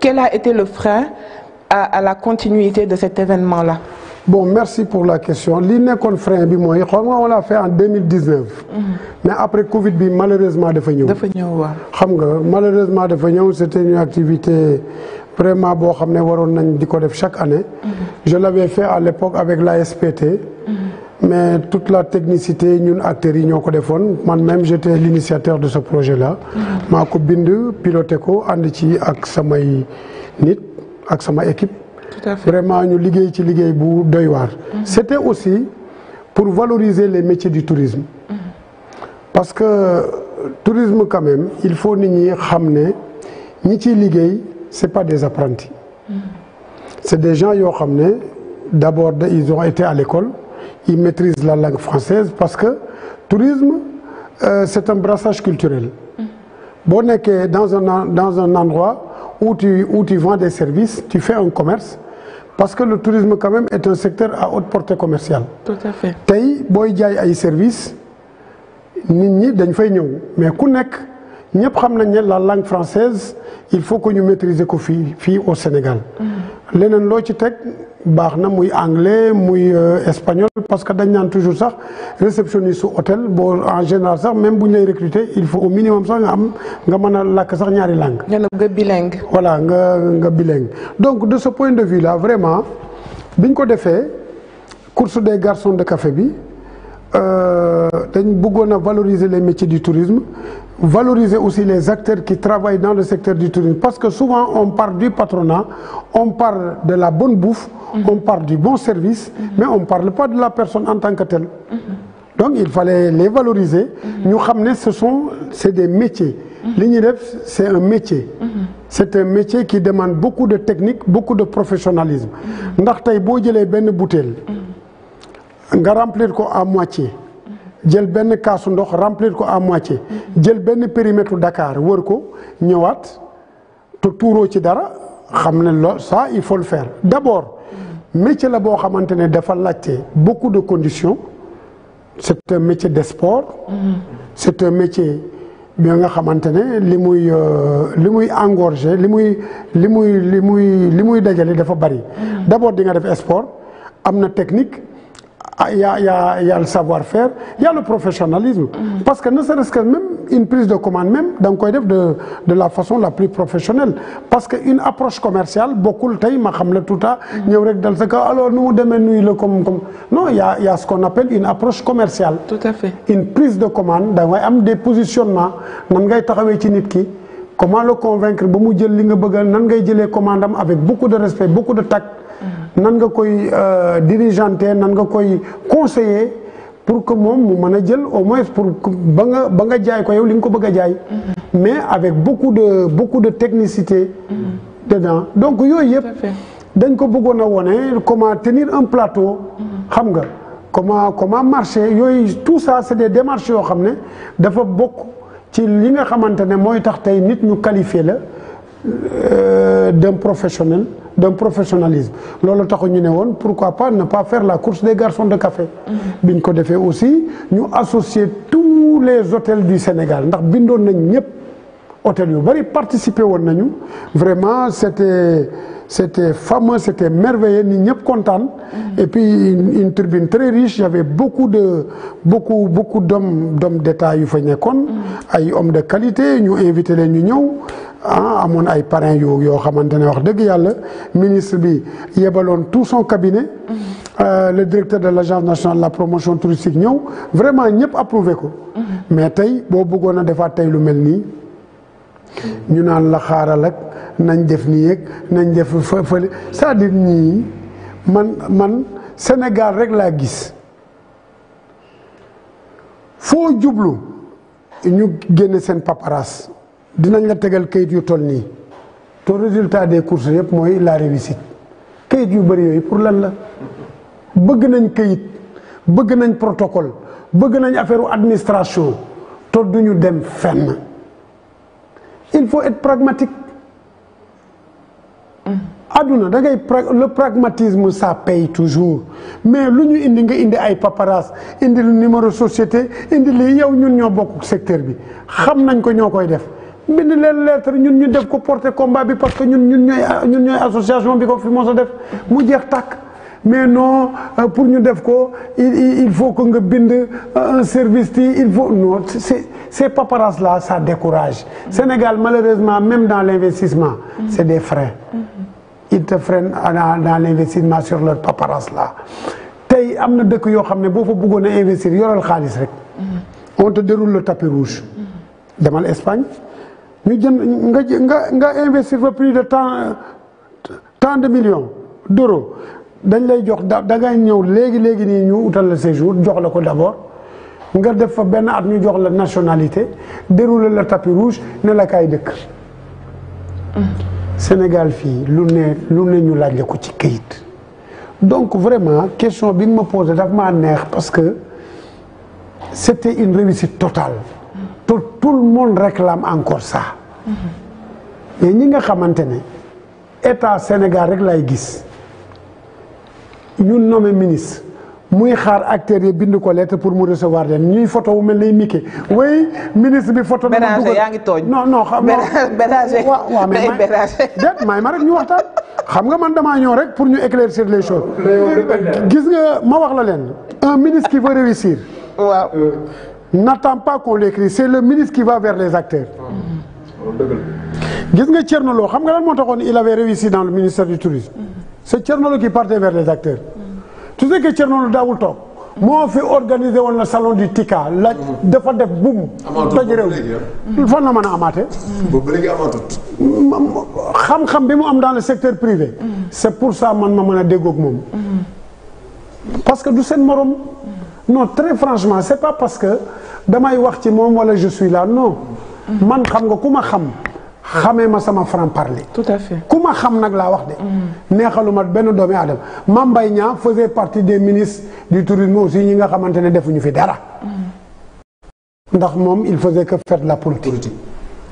Quel a été le frein à la continuité de cet événement-là? Bon, merci pour la question. Li nekkoon frein bi mooy xam nga on l'a fait en 2019. Mais après Covid bi malheureusement dafa ñëw. dafa ñëw waaw. xam nga malheureusement dafa ñëw c'était une activité vraiment boo xam ne waroon nañ di ko def chaque année. Je l'avais fait à l'époque avec la SPT. Mais toute la technicité ñun acteurs yi ñoo ko defoon man même j'étais l'initiateur de ce projet-là. maa ko bind piloté ko ànd ci ak samay nit ak sama équipe. Tout à fait. Vraiment ñu liggéey ci liggéey bu doy waar. C'était aussi pour valoriser les métiers du tourisme. Parce que tourisme quand même il faut nit ñi xam ne ñi ciy liggéey c'est pas des apprentis. C'est des gens yoo xam ne d'abord ils ont été à l'école. Ils maîtrisent la langue française parce que tourisme c'est un brassage culturel. Boo nekkee dans un endroit où tu vends des services, tu fais un commerce parce que le tourisme quand même est un secteur à haute portée commerciale. Tout à fait. Tey booy jaay ay services nit ñi dañ fay ñëw mais ku nekk ñëpp xam nañ ne la langue française il faut que ñu maîtriser ko fii au Sénégal. leneen loo ci teg baax na muy anglais muy espagnol parce que dañ naan toujours sax réceptionniste su hôtel boo en général sax même bu ñu lay recruter il faut au minimum sax nga mën a làkk sax ñaari langue. nga bilingue. voilà nga bilingue donc de ce point de vue là vraiment biñ ko defee course des garçons de café bi dañ bëggoon a valoriser les métiers du tourisme. Valoriser aussi les acteurs qui travaillent dans le secteur du tourisme parce que souvent on parle du patronat, on parle de la bonne bouffe, on parle du bon service, mais on ne parle pas de la personne en tant que telle. Donc il fallait les valoriser. Ñu xam ne c'est des métiers. Li ñuy def c'est un métier. C'est un métier qui demande beaucoup de technique, beaucoup de professionnalisme. Ndax tey boo jëlee benn bouteille nga remplir ko à moitié. jël benn kaasu ndox remplir ko à moitié jël benn périmètre Dakar wër ko ñëwaat te tuuroo ci dara xam ne loolu ça il faut le faire d'abord métier la boo xamante ne dafa laajte beaucoup de conditions c'est un métier de sport c'est un métier bi nga xamante ne li muy engorger li muy dajale dafa bari d'abord di nga def sport am na technique. Il y a le savoir-faire, il y a le professionnalisme. Parce que ne serait-ce que même une prise de commande même donc koy def de la façon la plus professionnelle. Parce que une approche commerciale bokkul tey ma xam la tout à ñëw rek dal sa kaw alors nu mu demee nuyu la comme non il y a ce qu'on appelle une approche commerciale. Tout à fait. Une prise de commande da ngay am des positionnements nan ngay taxawee ci nit ki comment le convaincre ba mu jël li nga bëgg nan ngay jëlee commande am avec beaucoup de respect beaucoup de tact. nan nga koy dirigeanter nan nga koy conseiller pour que moom mu mën a jël au moins pour ba nga jaay ko yow li nga ko bëgg a jaay. mais avec beaucoup de technicité dedans donc yooyu yëpp dañ ko bëggoon a wone comment tenir un plateau xam nga comment marcher yooyu tout ça c'est des démarches yoo xam ne dafa bokk ci li nga xamante ne mooy tax tey nit ñu qualifier la d'un professionnalisme loolu taxu ñu ne woon pourquoi pas ne pas faire la course des garçons de café biñ ko defee aussi ñu associer tous les hôtels du Sénégal ndax bindoon nañ ñëpp hôtels yu bari participer woon nañu vraiment c'était fameux c'était merveilleux nit ñëpp kontaan et puis une tribune très riche il y avait beaucoup d'hommes d'État yu fa nekkoon ay hommes de qualité ñu invité leen ñu ñëw amoon ay parrains yoo xamante ne wax dëgg yàlla ministre bi yebaloon tout son cabinet le directeur de l'agence nationale de la promotion touristique ñëw vraiment ñëpp approuvé ko mais tey boo bëggoon a defaat tey lu mel nii ñu naan la xaaral ak nañ def nii yëg nañ def fële c'est-à-dire ñii man Sénégal rek laa gis foo jublu ñu génne seen paparas dinañ la tegal kayit yu toll nii te résultat des courses yëpp mooy la réussite kayit yu bëri yooyu pour lan la bëgg nañ kayit bëgg nañ protocole bëgg nañ affaire administration te duñu dem fenn il faut être pragmatique adduna da ngay le pragmatisme ça paye toujours mais lu ñu indi nga indi ay paparas indi lu numéro société indi lii yow ñun ñoo bokk secteur bi xam nañ ko ñoo koy def bind leen lettre ñun ñu def ko porter combat bi parce que ñun ñooy association bi ko fi mos a def mu jeex tàkk. mais non pour ñu def ko il faut que nga bind un service il faut non ces paperasses là ça décourage. Sénégal malheureusement même dans l'investissement c'est des freins. Ils te freinent dans l'investissement sur leur paperasse là. tey am na dëkk yoo xam ne boo fa bëggoon a investir yoral xaalis rek. on te déroule le tapis rouge. demal Espagne ñu jënd nga investir fa plus de tant de millions d'euros. dañ lay jox da ngay ñëw léegi nii ñu utal la séjour jox la ko d'abord nga def fa benn at ñu jox la nationalité dérouler la tapis rouge ne la kaay dëkk. Sénégal fii lu ne ñu laaj la ko ci këyit. donc vraiment question bi nga ma posé daf maa neex parce que c'était une réussite totale. tout le monde réclame encore ça. mais ñi nga xamante ne état Sénégal rek lay gis. ñun nommé ministre muy xaar acteurs yi bind ko lettre pour mu recevoir leen ñuy photo wu mel ni Mickey oui ministre bi photo. Béranger yaa ngi tooñ. non xam nga. Béranger waaw mais may ma rek ñu waxtaan. xam nga man damaa ñëw rek pour ñu éclaircir les choses. gis nga ma wax la leen. un ministre qui veut réussir. waaw. n'attend pas qu'on l'écrit c'est le ministre qui va vers les acteurs. gis nga Thierno Lo xam nga lan moo taxoon il avait réussi dans le ministère du tourisme. c'est Thierno Lo qui partait vers les acteurs. tu sais que Thierno Lo daawul toog. moo fi organisé woon le salon du Tika la dafa def boum. toj réew mi fan la mën a amaatee. boobu léegi amaatut. xam-xam bi mu am dans le secteur privé. c'est pour ça man ma mën a déggoog moom. parce que du seen morom. non très franchement c'est pas parce que damay wax ci moom wala je suis là non. man xam nga ku ma xam. xamee ma sama franc parler. tout à fait ku ma xam nag laa wax de. neexaluma benn doomi aadama Mame Mbaye Niang faisait partie des ministres du tourisme aussi ñi nga xamante ne defuñu fi dara. ndax moom il faisait que faire de la politique.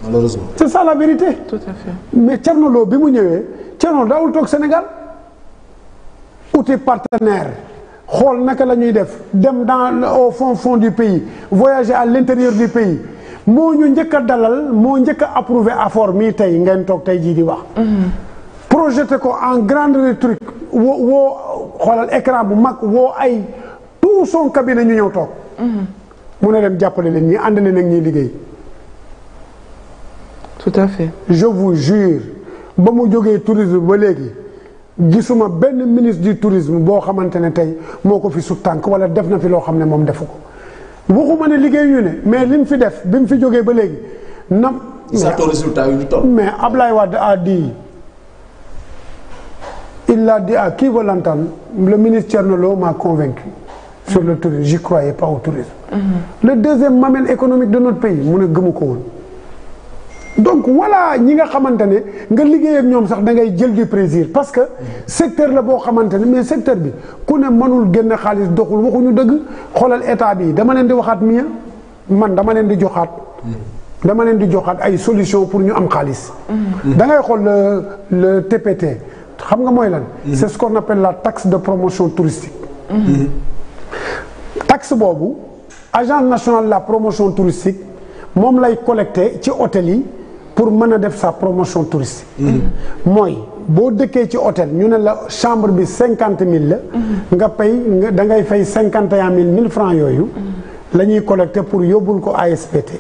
Malheureusement. c'est ça la vérité. tout à fait mais Thierno Lo bi mu ñëwee Thierno daawul toog Sénégal uti partenaire xool naka la ñuy def dem au fond du pays voyager à l'intérieur du pays. moo ñu njëkk a dalal moo njëkk a approuvé effort mii tey ngeen toog tey jii di wax. projeté ko en grande truc woo xoolal écran bu mag woo ay tout son cabinet ñu ñëw toog. mu ne leen jàppale leen ñi ànd leen ak ñiy liggéey. tout à fait. je vous jure ba mu jógee tourisme ba léegi gisuma benn ministre du tourisme boo xamante ne tey moo ko fi sut tànk wala def na fi loo xam ne moom defu ko. waxuma ne liggéey yu ne mais li mu fi def bi mu fi jógee ba léegi na. résultat yu ñu toll. mais Ablaye Wade a dit il l'a dit à qui veut l'entendre le ministre Thierno Lo m'a convaincu sur le tourisme j'y croyais pas au tourisme. Le deuxième mamelle économique de notre pays mu ne gëmu ko woon. donc voilà ñi nga xamante ne nga liggéey ak ñoom sax da ngay jël du plaisir parce que secteur la boo xamante ne mais secteur bi ku ne mënul génn xaalis doxul waxuñu dëgg xoolal état bi dama leen di waxaat mieux man dama leen di joxaat ay solution pour ñu am xaalis. da ngay xool le TPT xam nga mooy lan. c'est ce qu'on appelle la taxe de promotion touristique. taxe boobu agence nationale de la promotion touristique moom lay collecté ci hôtel yi. pour mën a def sa promotion touristique. mooy boo dëkkee ci hôtel ñu ne la chambre bi 50 000 la. nga da ngay fay 51 000 francs yooyu. la ñuy collecté pour yóbbul ko ASPT.